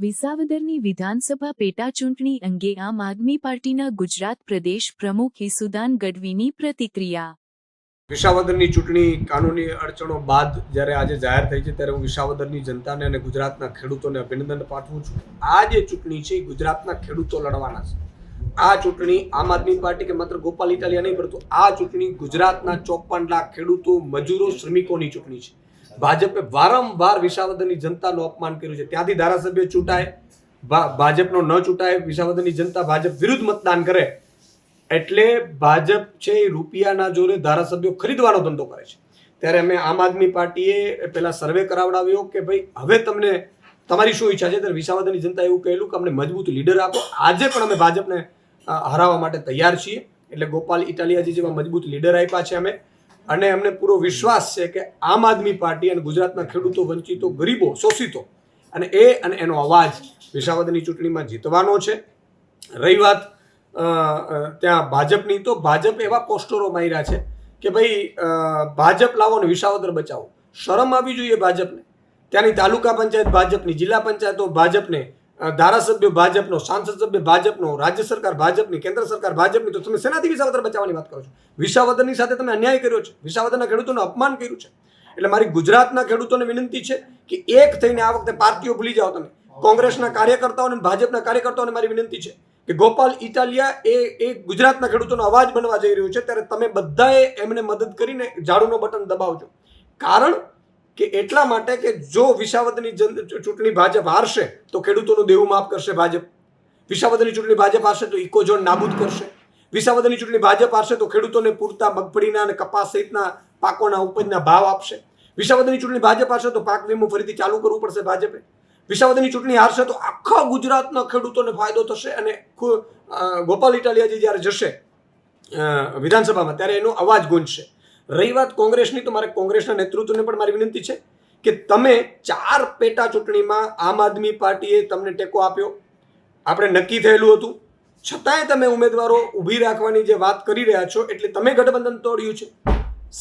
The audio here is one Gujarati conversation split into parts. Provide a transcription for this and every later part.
વિસાવદરની વિધાનસભા પેટાચૂંટણી અંગે આમ આદમી પાર્ટીના ગુજરાત પ્રદેશ પ્રમુખ ઈસુદાન ગઢવીની પ્રતિક્રિયા. વિસાવદરની ચૂંટણી કાનૂની અડચણો બાદ જ્યારે આજે જાહેર થઈ છે ત્યારે હું વિસાવદરની જનતાને અને ગુજરાતના ખેડૂતોને અભિનંદન પાઠવું છું. આ જે ચૂંટણી છે એ ગુજરાતના ખેડૂતો લડવાના છે. આ ચૂંટણી આમ આદમી પાર્ટી કે માત્ર ગોપાલ ઇટાલિયા નહીં, પરંતુ આ ચૂંટણી ગુજરાતના 54 લાખ ખેડૂતો, મજૂરો, શ્રમિકોની ચૂંટણી છે. ભાજપે વારંવાર વિસાવદરની જનતાનું અપમાન કર્યું છે. ત્યાંથી ધારાસભ્ય ચૂંટાય, ભાજપનો ન ચૂંટાય, વિસાવદરની જનતા ભાજપ વિરુદ્ધ મતદાન કરે એટલે ભાજપ છે એ રૂપિયાના જોરે ધારાસભ્યો ખરીદવાનો ધંધો કરે છે. ત્યારે અમે આમ આદમી પાર્ટીએ પહેલા સર્વે કરાવડાવ્યો કે ભાઈ હવે તમને તમારી શું ઈચ્છા છે. ત્યારે વિસાવદરની જનતા એવું કહેલું કે અમને મજબૂત લીડર આપો. આજે પણ અમે ભાજપને હરાવવા માટે તૈયાર છીએ. એટલે ગોપાલ ઇટાલિયાજી જેવા મજબૂત લીડર આપ્યા છે અમે, અને અમને પૂરો વિશ્વાસ છે કે આમ આદમી પાર્ટી અને ગુજરાતના ખેડૂતો, વંચિતો, ગરીબો, શોષિતો અને એનો અવાજ વિસાવદરની ચૂંટણીમાં જીતવાનો છે. રહી વાત ત્યાં ભાજપની, તો ભાજપ એવા પોસ્ટરો માર્યા છે કે ભાઈ ભાજપ લાવો ને વિસાવદર બચાવો. શરમ આવી જોઈએ ભાજપને. ત્યાંની તાલુકા પંચાયત ભાજપની, જિલ્લા પંચાયતો ભાજપને, ધારાસભ્યો ભાજપનો, સાંસદ સભ્ય ભાજપનો, રાજ્ય સરકાર ભાજપની, કેન્દ્ર સરકાર ભાજપની, તો તમે શેનાથી વિસાવદર બચાવવાની વાત કરો છો? વિસાવદરની સાથે તમે અન્યાય કર્યો છે, વિસાવદરના ખેડૂતોનું અપમાન કર્યું છે. એટલે મારી ગુજરાતના ખેડૂતોને વિનંતી છે કે એક થઈને આ વખતે પાર્ટીઓ ભૂલી જાઓ. તમે કોંગ્રેસના કાર્યકર્તાઓને, ભાજપના કાર્યકર્તાઓને મારી વિનંતી છે કે ગોપાલ ઇટાલિયા એ ગુજરાતના ખેડૂતોનો અવાજ બનવા જઈ રહ્યું છે. ત્યારે તમે બધાએ એમને મદદ કરીને ઝાડુનો બટન દબાવજો. કારણ કે એટલા માટે કે જો વિસાવદરની ચૂંટણી ભાજપ હારશે તો ખેડૂતોનું દેવું માફ કરશે ભાજપ. વિસાવદરની ચૂંટણી ભાજપ હારશે તો ઇકોઝોન નાબૂદ કરશે. વિસાવદરની ચૂંટણી ભાજપ હારશે તો ખેડૂતોને પૂરતા મગફળીના અને કપાસ સહિતના પાકોના ઉપજના ભાવ આપશે. વિસાવદરની ચૂંટણી ભાજપ હારશે તો પાક વીમો ફરીથી ચાલુ કરવું પડશે ભાજપે. વિસાવદરની ચૂંટણી હારશે તો આખા ગુજરાતના ખેડૂતોને ફાયદો થશે. અને ગોપાલ ઇટાલિયાજી જ્યારે જશે વિધાનસભામાં ત્યારે એનો અવાજ ગુંજશે. રહી વાત કોંગ્રેસની, તો મારે કોંગ્રેસના નેતૃત્વને પણ મારી વિનંતી છે કે તમે 4 પેટા ચૂંટણીમાં આમ આદમી પાર્ટીએ તમને ટેકો આપ્યો. આપણે નક્કી થયેલું હતું, છતાંય તમે ઉમેદવારો ઊભી રાખવાની જે વાત કરી રહ્યા છો એટલે તમે ગઠબંધન તોડ્યું છે.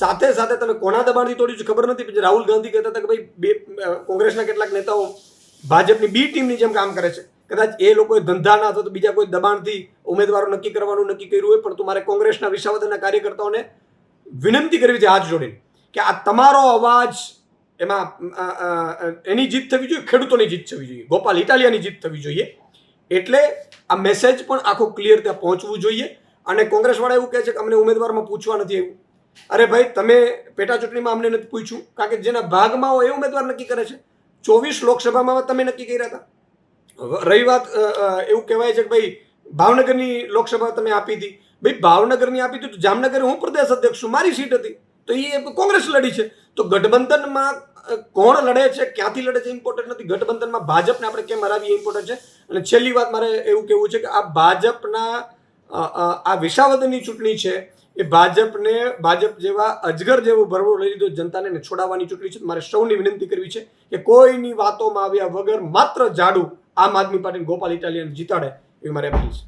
સાથે સાથે તમે કોના દબાણથી તોડ્યું છે ખબર નથી. રાહુલ ગાંધી કહેતા હતા કે ભાઈ કોંગ્રેસના કેટલાક નેતાઓ ભાજપની બી ટીમની જેમ કામ કરે છે. કદાચ એ લોકોએ ધંધાના અથવા તો બીજા કોઈ દબાણથી ઉમેદવારો નક્કી કરવાનું નક્કી કર્યું હોય, પણ મારે કોંગ્રેસના વિસાવદરના કાર્યકર્તાઓને વિનંતી કરવી છે હાથ જોડીને કે આ તમારો અવાજ, એમાં એની જીત થવી જોઈએ, ખેડૂતોની જીત થવી જોઈએ, ગોપાલ ઇટાલિયાની જીત થવી જોઈએ. એટલે આ મેસેજ પણ આખો ક્લિયર ત્યાં પહોંચવું જોઈએ. અને કોંગ્રેસવાળા એવું કહે છે કે અમને ઉમેદવારમાં પૂછવા નથી આવ્યું. અરે ભાઈ, તમે પેટા ચૂંટણીમાં અમને નથી પૂછ્યું, કારણ કે જેના ભાગમાં હોય એ ઉમેદવાર નક્કી કરે છે. 24 લોકસભામાં તમે નક્કી કર્યા હતા. રહી વાત, એવું કહેવાય છે કે ભાઈ ભાવનગરની લોકસભા તમે આપી હતી. ભાઈ ભાવનગરની આપી હતી તો જામનગર હું પ્રદેશ અધ્યક્ષ છું, મારી સીટ હતી, તો એ કોંગ્રેસ લડી છે. તો ગઠબંધનમાં કોણ લડે છે, ક્યાંથી લડે છે ઇમ્પોર્ટન્ટ નથી. ગઠબંધનમાં ભાજપને આપણે કેમ હરાવીએ ઇમ્પોર્ટન્ટ છે. અને છેલ્લી વાત મારે એવું કહેવું છે કે આ ભાજપના આ વિસાવદરની ચૂંટણી છે એ ભાજપ જેવા અજગર જેવું ભરવો લઈ લીધો જનતાને છોડાવવાની ચૂંટણી છે. મારે સૌની વિનંતી કરવી છે કે કોઈની વાતોમાં આવ્યા વગર માત્ર ઝાડુ આમ આદમી પાર્ટી ગોપાલ ઇટાલિયાને જીતાડે એવી મારે અપીલ છે.